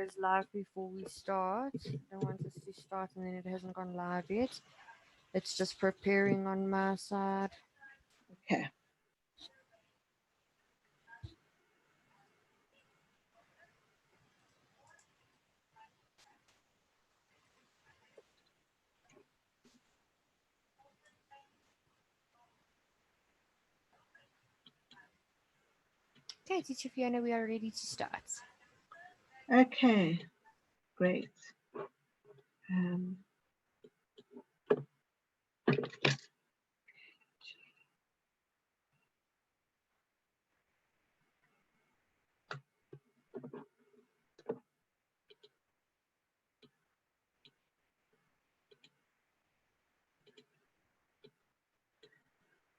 goes live before we start. I don't want us to start and then it hasn't gone live yet. It's just preparing on my side. Okay. Okay, Teacher Fiona, we are ready to start. Okay, great.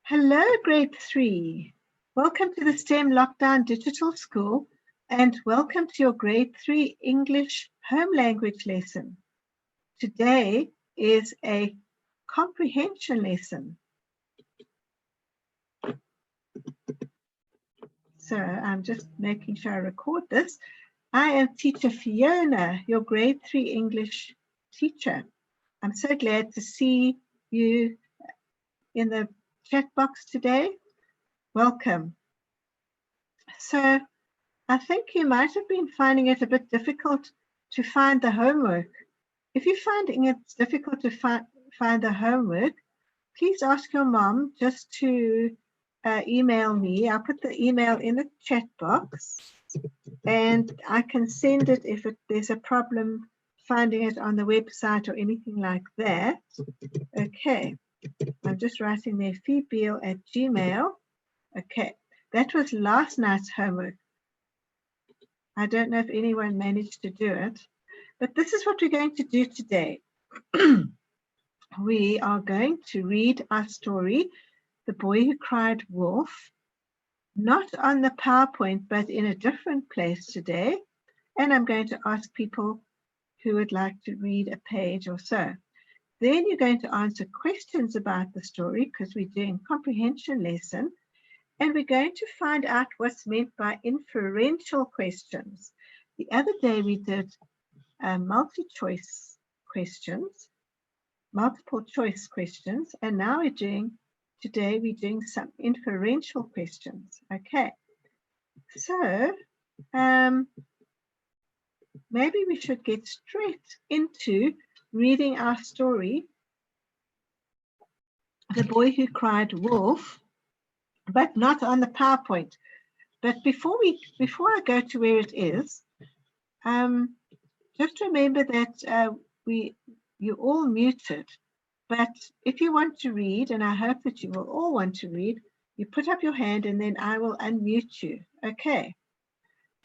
Hello, grade 3. Welcome to the STEM Lockdown Digital School and welcome to your grade 3 English home language lesson. Today is a comprehension lesson. So I'm just making sure I record this. I am Teacher Fiona, your grade 3 English teacher. I'm so glad to see you in the chat box today. Welcome. So I think you might have been finding it a bit difficult to find the homework. If you're finding it difficult to find the homework, please ask your mom just to email me. I'll put the email in the chat box and I can send it if there's a problem finding it on the website or anything like that. Okay, I'm just writing there, feebeal@gmail. Okay, that was last night's homework. I don't know if anyone managed to do it, but this is what we're going to do today. We are going to read our story, The Boy Who Cried Wolf, not on the PowerPoint, but in a different place today. And I'm going to ask people who would like to read a page or so. Then you're going to answer questions about the story because we're doing comprehension lesson. And we're going to find out what's meant by inferential questions. The other day we did multiple choice questions, and now today we're doing some inferential questions. Okay, so maybe we should get straight into reading our story, The Boy Who Cried Wolf, but not on the PowerPoint. But before I go to where it is, just remember that you're all muted. But if you want to read, and I hope that you will all want to read, you put up your hand and then I will unmute you. Okay.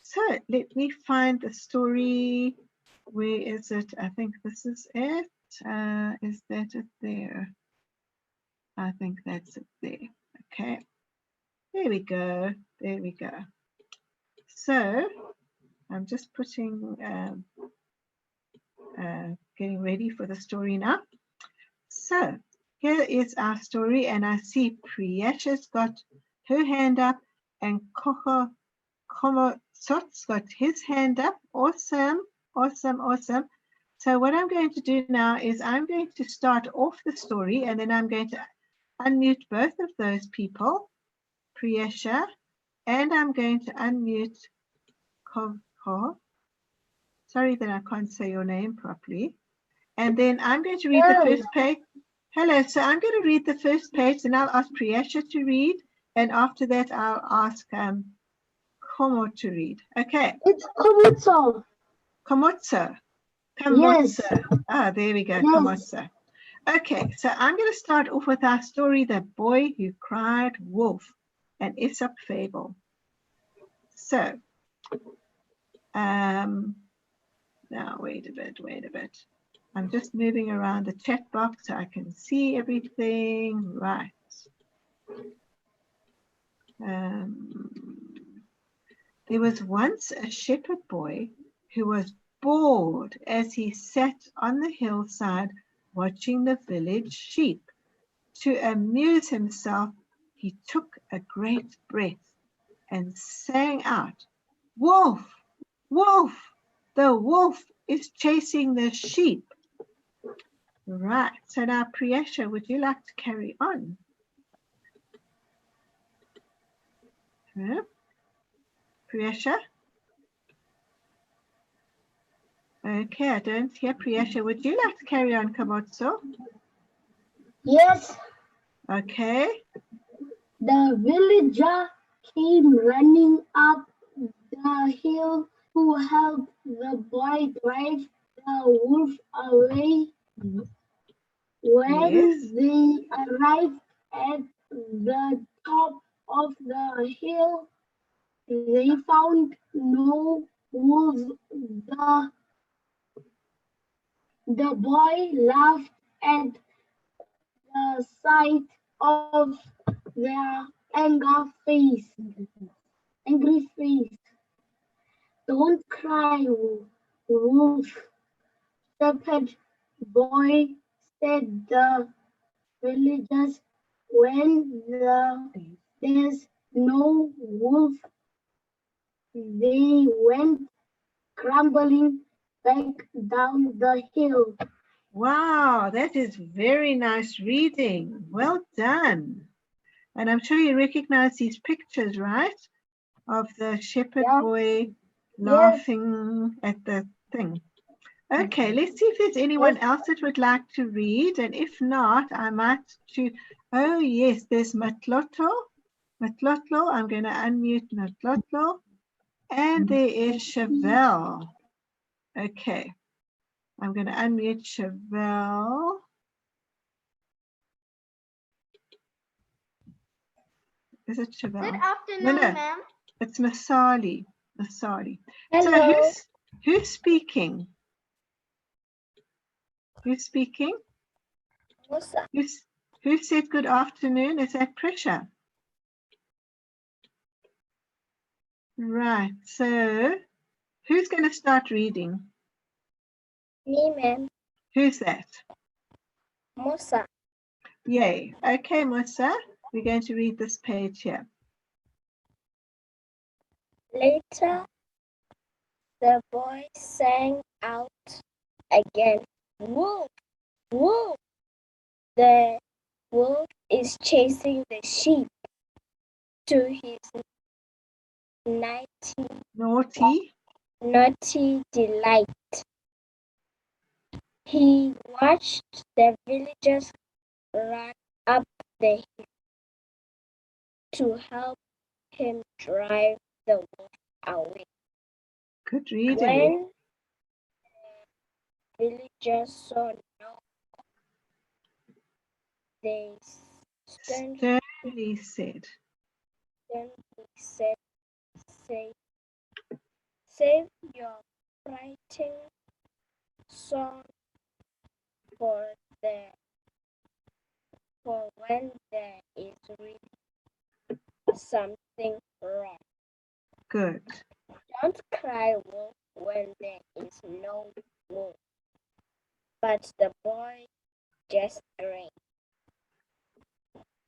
So let me find the story. Where is it? I think this is it. Is that it there? I think that's it there. Okay. There we go. There we go. So I'm just putting, getting ready for the story now. So here is our story, and I see Priyasha's got her hand up and Komotsot's got his hand up. Awesome, awesome, awesome. So what I'm going to do now is I'm going to start off the story and then I'm going to unmute both of those people, Priyasha, and I'm going to unmute Koko. Sorry that I can't say your name properly. And then I'm going to read the first page. Hello, so I'm going to read the first page and I'll ask Priyasha to read. And after that, I'll ask Komo to read. Okay. It's Komotso. Komotso. Yes. Ah, there we go, Yes. Komotso. Okay, so I'm going to start off with our story, The Boy Who Cried Wolf, an Aesop fable. So, now wait a bit. I'm just moving around the chat box so I can see everything. Right. There was once a shepherd boy who was bored as he sat on the hillside watching the village sheep. To amuse himself, he took a great breath and sang out, "Wolf, wolf, The wolf is chasing the sheep. Right. So now, Priyesha, would you like to carry on? Huh? Priyesha? Okay, I don't hear Priyesha. Would you like to carry on, Kamotso? Yes, Okay. the villager came running up the hill to help the boy drive the wolf away. When Yes. they arrived at the top of the hill, they found no wolves. The boy laughed at the sight of their angry face. Don't cry, wolf, shepherd boy, said the villagers. When there's no wolf, they went crumbling back down the hill. Wow, that is very nice reading. Well done. And I'm sure you recognize these pictures, right? Of the shepherd boy laughing at the thing. Okay, let's see if there's anyone else that would like to read. And if not, I might choose. Oh, yes, there's Matlotlo. Matlotlo, I'm going to unmute Matlotlo. And there is Chevelle. Okay, I'm going to unmute Chevelle. Is it Chevelle? Good afternoon, No, ma'am. it's Masali. Masali. Hello. So who's speaking? Who's speaking? Musa. Who said good afternoon? Is that Prisha? Right. So who's going to start reading? Me, ma'am. Who's that? Musa. Yay. Okay, Musa. We're going to read this page here. Later, the boy sang out again. Wolf! Wolf! The wolf is chasing the sheep. To his naughty delight, he watched the villagers run up the hill to help him drive the wolf away. Good reading. When the villagers saw no, they sternly said, save your frightened son for when there is really something wrong. Good. Don't cry, wolf, when there is no wolf. But the boy just grinned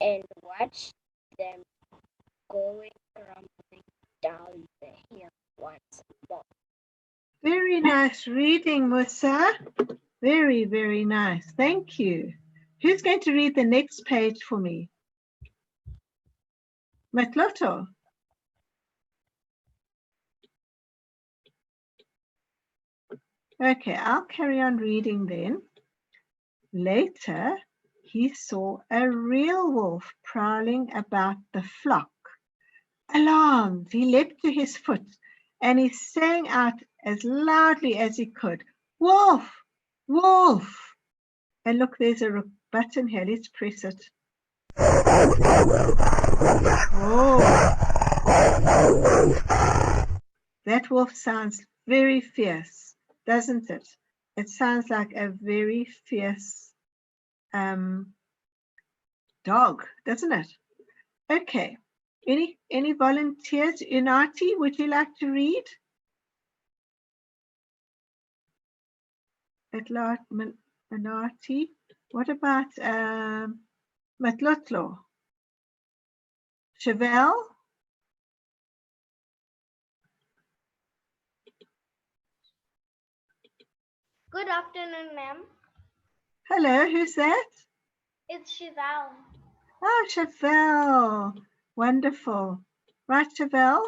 and watched them going crumbling down the hill once more. Very nice reading, Musa. Very, very nice. Thank you. Who's going to read the next page for me? Matloto. Okay, I'll carry on reading then. Later, he saw a real wolf prowling about the flock. Alarmed, he leapt to his foot and he sang out as loudly as he could, "Wolf! Wolf!" And look, there's a button here. Let's press it. Oh. That wolf sounds very fierce, doesn't it? It sounds like a very fierce dog, doesn't it? Okay. Any volunteers? Unati, would you like to read? Unati. What about Matlotlo? Chevelle? Good afternoon, ma'am. Hello, who's that? It's Chevelle. Oh, Chevelle. Wonderful. Right, Chevelle?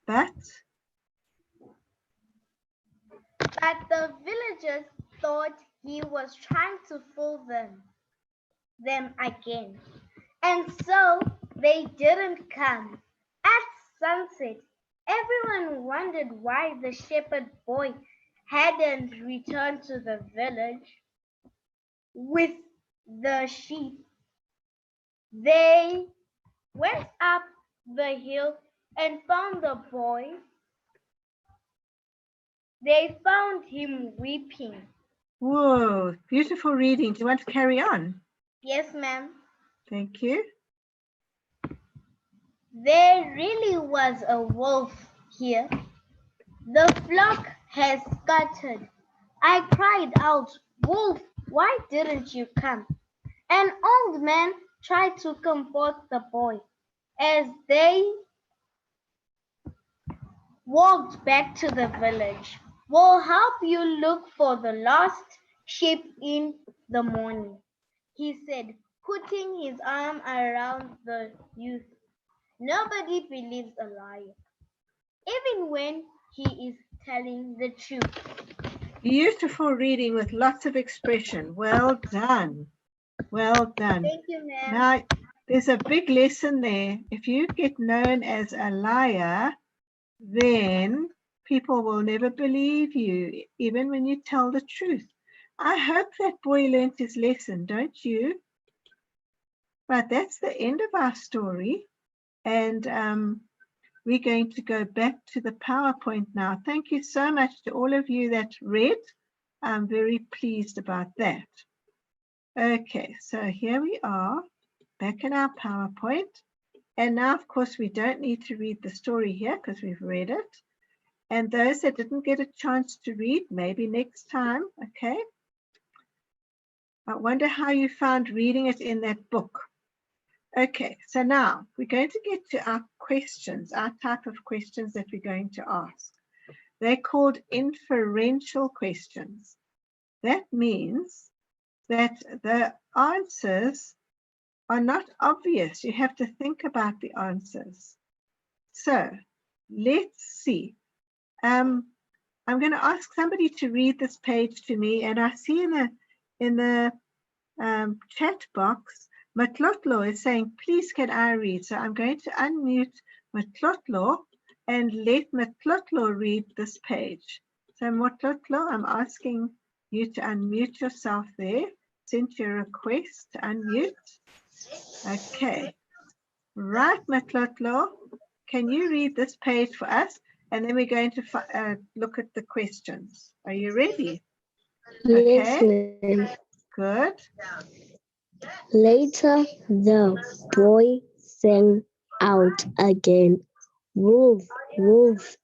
But the villagers thought he was trying to fool them again. And so they didn't come. At sunset, everyone wondered why the shepherd boy hadn't returned to the village with the sheep. They went up the hill and found the boy. They found him weeping. whoa, beautiful reading. Do you want to carry on? Yes, ma'am. Thank you. There really was a wolf here. The flock has scattered. I cried out, "Wolf, why didn't you come?" An old man tried to comfort the boy as they walked back to the village. "We'll help you look for the lost sheep in the morning," he said, putting his arm around the youth. Nobody believes a liar, even when he is telling the truth. Beautiful reading with lots of expression. Well done. Well done. Thank you, ma'am. Now, there's a big lesson there. If you get known as a liar, then people will never believe you, even when you tell the truth. I hope that boy learned his lesson, don't you? But that's the end of our story. And we're going to go back to the PowerPoint now. Thank you so much to all of you that read. I'm very pleased about that. Okay, so here we are back in our PowerPoint. And now, of course, we don't need to read the story here because we've read it. And those that didn't get a chance to read, maybe next time, okay? I wonder how you found reading it in that book. Okay, so now we're going to get to our questions, our type of questions that we're going to ask. They're called inferential questions. That means that the answers are not obvious. You have to think about the answers. So let's see. I'm going to ask somebody to read this page to me, and I see in the chat box, Matlotlo is saying, please can I read? So I'm going to unmute Matlotlo and let Matlotlo read this page. So Matlotlo, I'm asking you to unmute yourself there. Send your request to unmute. Okay. Right, Matlotlo, can you read this page for us? And then we're going to look at the questions. Are you ready? Yes, okay. ma'am. Good. Later, the boy sang out again. Wolf, wolf,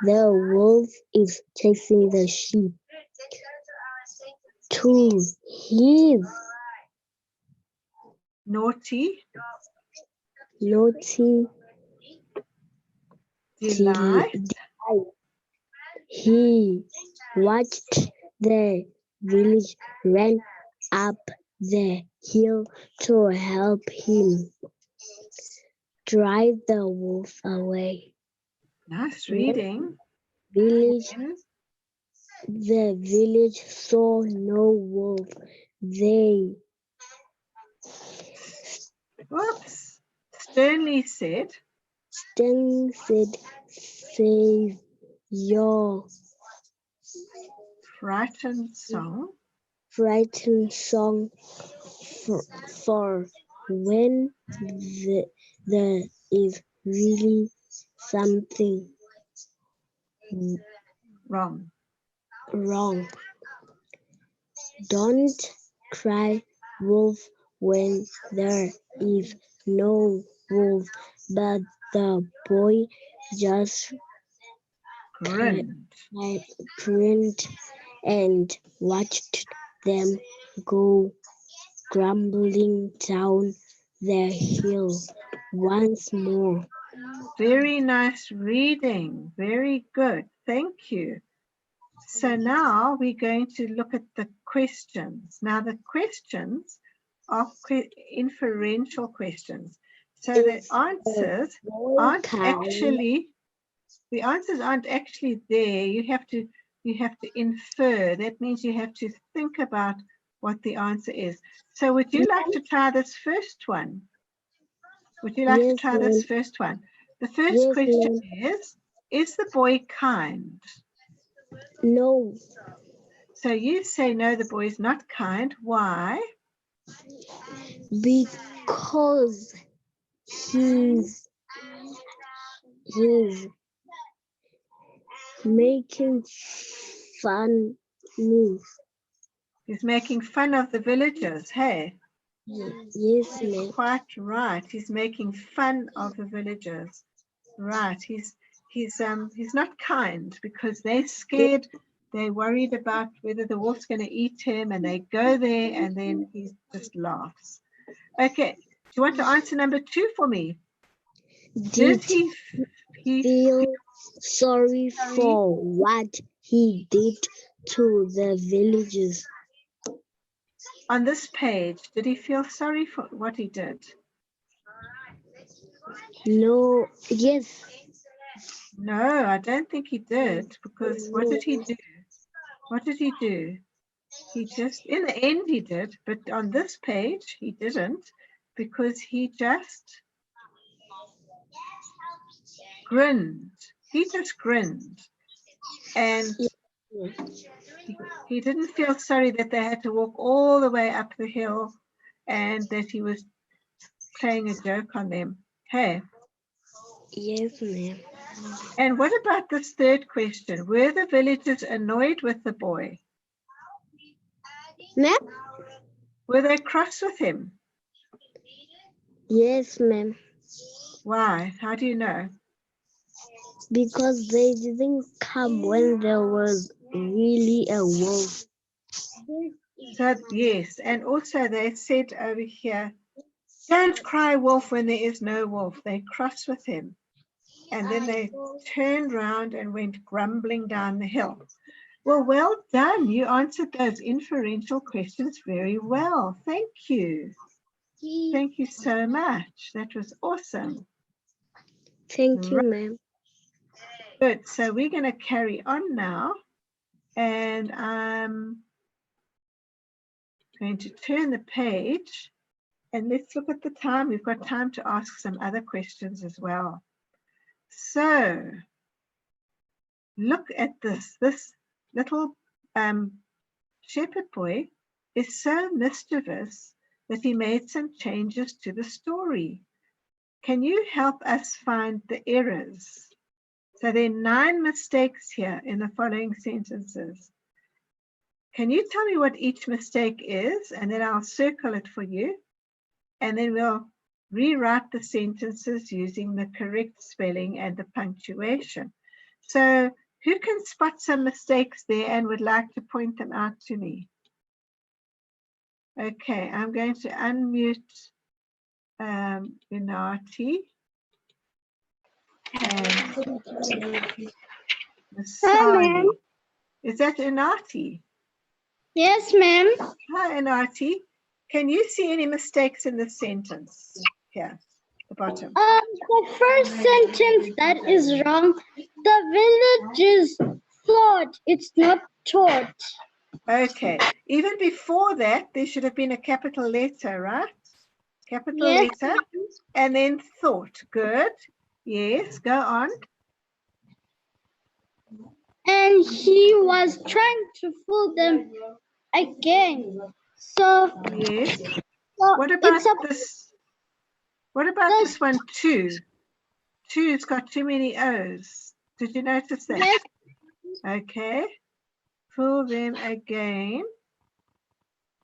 the wolf is chasing the sheep. To his Naughty naughty delight. He watched the village ran up the hill to help him drive the wolf away. Nice reading. The village saw no wolf. They sternly said, save your frightened song for when there is really something wrong. Don't cry wolf when there is no wolf, but the boy just grinned and watched them go grumbling down the hill once more. Very nice reading. Very good. Thank you. So now we're going to look at the questions. Now the questions are inferential questions. So the answers aren't actually there. You have to infer. That means you have to think about what the answer is. So would you like to try this first one? Would you like to try this first one? The first question is the boy kind? No, So you say no, the boy is not kind. Why? because he's making fun me. He's making fun of the villagers, hey? Yes, ma'am. Quite right. He's making fun of the villagers. Right. He's not kind because they're scared. They're worried about whether the wolf's going to eat him, and they go there and then he just laughs. Okay. Do you want to answer number 2 for me? Did he feel sorry for what he did to the villagers? On this page, did he feel sorry for what he did? No, yes. No, I don't think he did, because what did he do? What did he do? He just, in the end he did, but on this page he didn't, because he just grinned. He just grinned. And he didn't feel sorry that they had to walk all the way up the hill and that he was playing a joke on them. Hey? Yes, ma'am. And what about this third question? Were the villagers annoyed with the boy? Ma'am? Were they cross with him? Yes, ma'am. Why? How do you know? Because they didn't come when there was really a wolf. So, yes, and also they said over here, don't cry wolf when there is no wolf. They cross with him. And then they turned round and went grumbling down the hill. Well done. You answered those inferential questions very well. Thank you. Thank you so much. That was awesome. Thank you, ma'am. Good. So we're going to carry on now. And I'm going to turn the page. And let's look at the time. We've got time to ask some other questions as well. So look at this. This little shepherd boy is so mischievous that he made some changes to the story. Can you help us find the errors? So there are 9 mistakes here in the following sentences. Can you tell me what each mistake is? And then I'll circle it for you. And then we'll rewrite the sentences using the correct spelling and the punctuation. So who can spot some mistakes there and would like to point them out to me? Okay, I'm going to unmute Inati and Masali. Is that Inati? Yes, ma'am. Hi, Inati. Can you see any mistakes in the sentence here, the bottom? The first sentence that is wrong. The villagers thought, it's not taught. Okay, even before that, there should have been a capital letter, right? Capital letter, and then thought. Good. Yes, go on. And he was trying to fool them again. So yes. So What about this? What about this one too? Two's got too many O's. Did you notice that? Yes. Okay. Fool them again.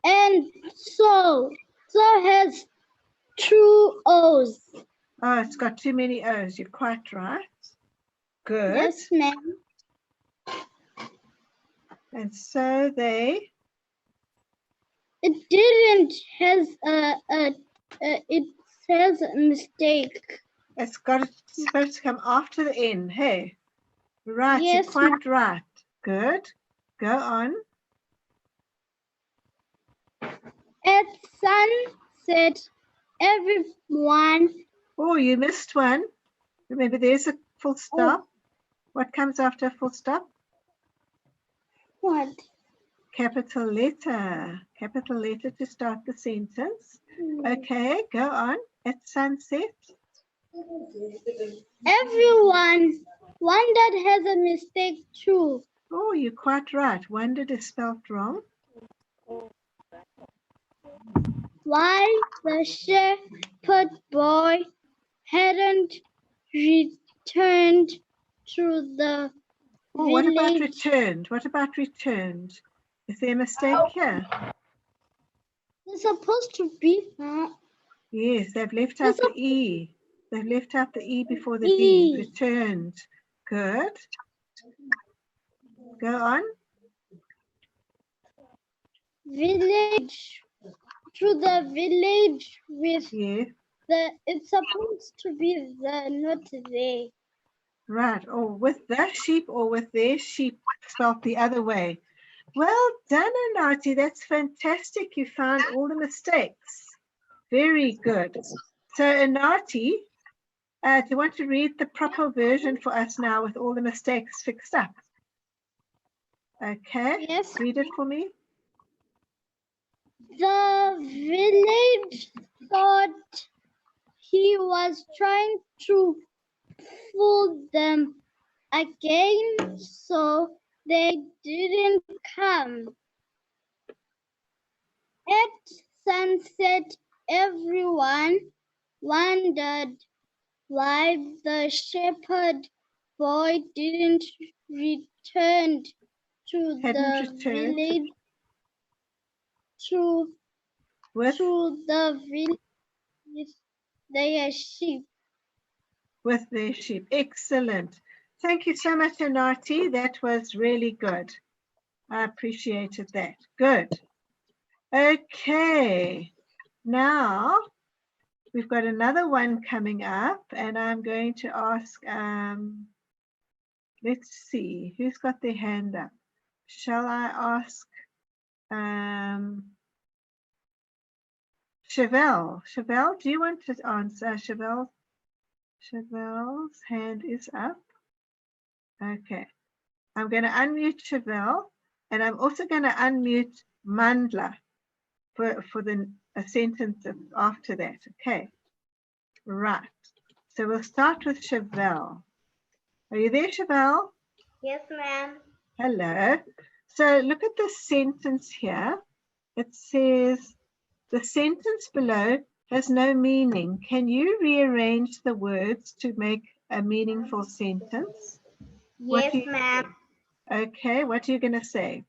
And so has 2 O's. Oh, it's got too many O's. You're quite right. Good. Yes, ma'am. And so they. It didn't has it says a mistake. It's supposed to come after the N. Hey, right, Yes, you're quite right. Good. Go on. At sunset, everyone. Oh, you missed one. Remember, there's a full stop. What comes after a full stop? What? Capital letter. Capital letter to start the sentence. Okay, go on. At sunset. Everyone. Wondered has a mistake too. Oh, you're quite right. Wondered is spelled wrong. Why the shepherd boy hadn't returned to the Oh, what about village. returned? What about returned? Is there a mistake here? It's supposed to be Yes, they've left out the E. They've left out the E before the E. D. Returned. Good. Go on. Village. To the village with Yes. the. It's supposed to be the, not there. Right. Or with the sheep or with their sheep spelled the other way. Well done, Anati. That's fantastic. You found all the mistakes. Very good. So, Anati, do you want to read the proper version for us now with all the mistakes fixed up? Okay. Yes. Read it for me. The village thought he was trying to fool them again, so they didn't come. At sunset, everyone wondered why the shepherd boy didn't return to the village with the village with their sheep. With their sheep. Excellent. Thank you so much, Anati. That was really good. I appreciated that. Good. Okay. Now we've got another one coming up, and I'm going to ask, let's see, who's got their hand up? Shall I ask Chevelle? Chevelle, do you want to answer? Chevelle's hand is up. Okay. I'm going to unmute Chevelle, and I'm also going to unmute Mandla for a sentence after that. Okay. Right. So we'll start with Chevelle. Are you there, Chevelle? Yes, ma'am. Hello. So look at the sentence here. It says, the sentence below has no meaning. Can you rearrange the words to make a meaningful sentence? Yes, ma'am. Okay, what are you going to say?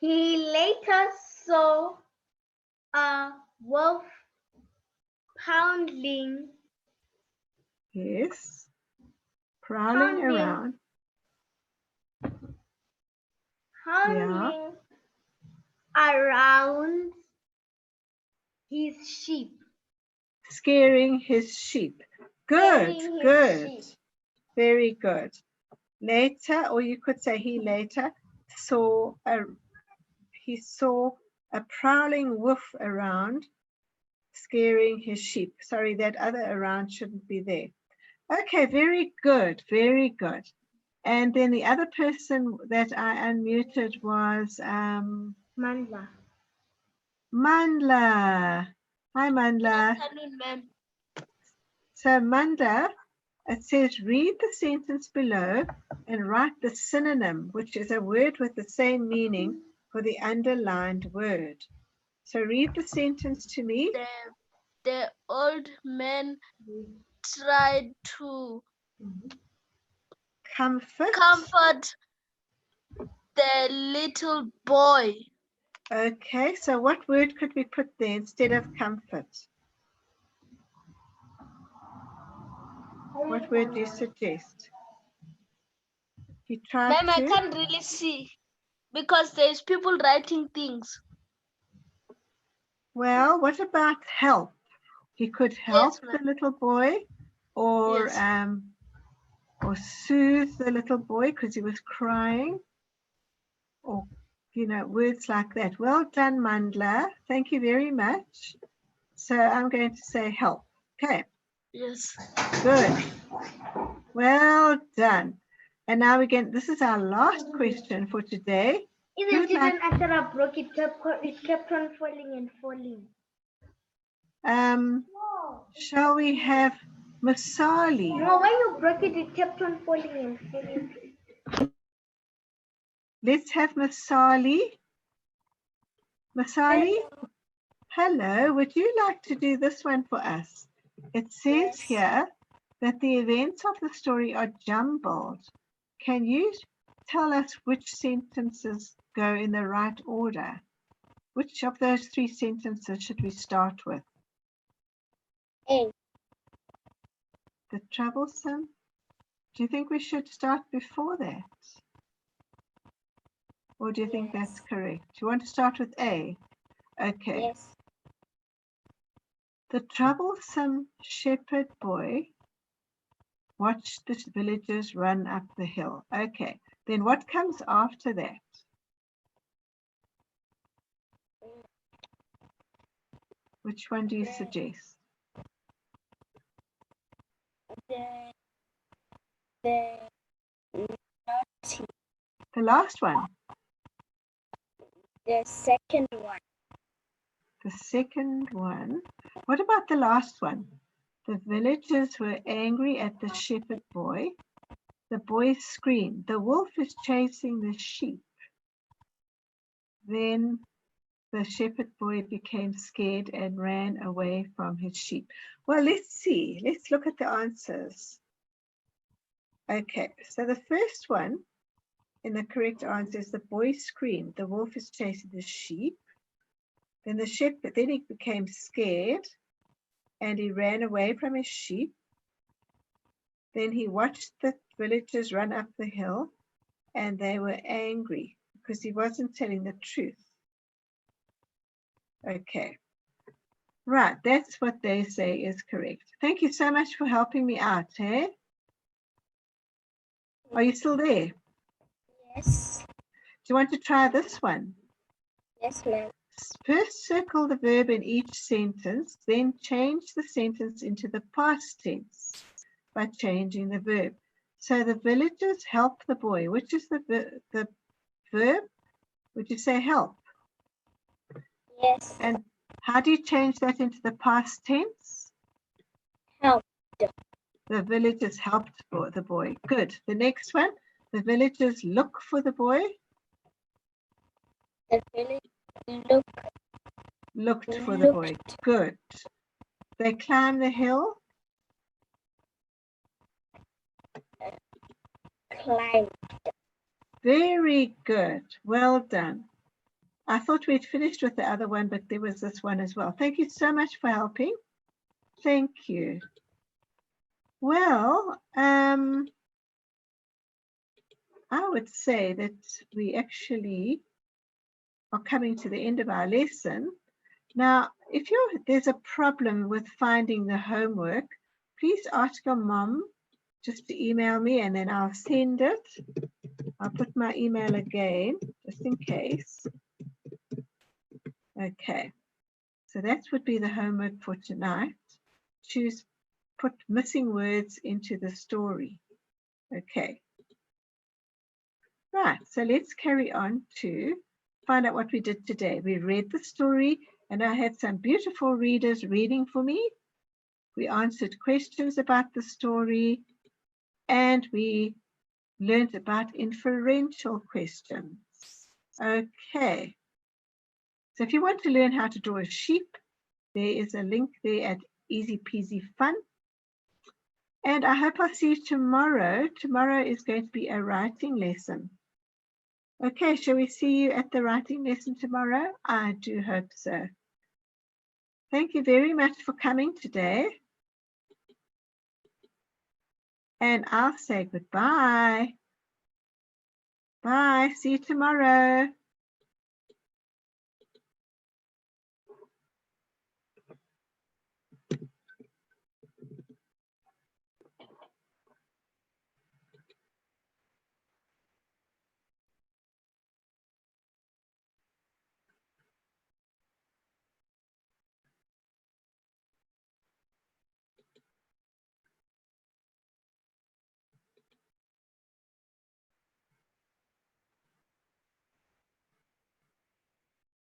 He later saw a wolf prowling Yes. Prowling around. Howling around his sheep. Scaring his sheep. Good, good. Very good. Later, or you could say he later saw a prowling wolf around, scaring his sheep. Sorry, that other around shouldn't be there. Okay, very good, very good. And then the other person that I unmuted was Mandla. Mandla. Hi, Mandla. Good afternoon, ma'am. So Mandla, it says read the sentence below and write the synonym, which is a word with the same meaning for the underlined word. So read the sentence to me. The old man tried to comfort the little boy. Okay, so what word could we put there instead of comfort? What word do you suggest? He tried Ma'am, I to. can't really see because there's people writing things. Well, what about help? He could help Yes, the ma'am. little boy, or Yes. or soothe the little boy because he was crying, or words like that. Well done, Mandla. Thank you very much. So I'm going to say help. Okay, Yes. good. Well done. And now again, this is our last question for today. Even children, after I broke it, it kept on falling and falling. Shall we have Masali? No, when you broke it, it kept on falling and falling. Let's have Masali. Masali, hello. Would you like to do this one for us? It says Yes. here that the events of the story are jumbled. Can you tell us which sentences go in the right order? Which of those 3 sentences should we start with? A. The troublesome? Do you think we should start before that? Or do you think Yes. that's correct? Do you want to start with A? Okay. Yes. The troublesome shepherd boy watched the villagers run up the hill. Okay. Then what comes after that? Which one do you suggest? The naughty. The last one. The second one. The second one. What about the last one? The villagers were angry at the shepherd boy. The boy screamed, "The wolf is chasing the sheep." Then the shepherd boy became scared and ran away from his sheep. Well, let's see. Let's look at the answers. Okay, so the first one in the correct answer is the boy screamed, "The wolf is chasing the sheep." Then he became scared and he ran away from his sheep. Then he watched the villagers run up the hill and they were angry because he wasn't telling the truth. Okay. Right, that's what they say is correct. Thank you so much for helping me out, hey? Are you still there? Yes. Do you want to try this one? Yes, ma'am. First circle the verb in each sentence, then change the sentence into the past tense by changing the verb. So the villagers help the boy. Which is the verb? Would you say help? Yes. And how do you change that into the past tense? Helped. The villagers helped the boy. Good. The next one, the villagers look for the boy. The village Looked for the boy. Good. They climb the hill. climbed. Very good. Well done. I thought we'd finished with the other one, but there was this one as well. Thank you so much for helping. Thank you. Well, I would say that we actually are coming to the end of our lesson. Now, if there's a problem with finding the homework, please ask your mom just to email me and then I'll send it. I'll put my email again, just in case. Okay, so that would be the homework for tonight. Put missing words into the story. Okay. Right, so let's carry on to find out what we did today. We read the story and I had some beautiful readers reading for me. We answered questions about the story and we learned about inferential questions. Okay. So if you want to learn how to draw a sheep, there is a link there at Easy Peasy Fun. And I hope I'll see you tomorrow. Tomorrow is going to be a writing lesson. Okay, shall we see you at the writing lesson tomorrow? I do hope so. Thank you very much for coming today. And I'll say goodbye. Bye, see you tomorrow.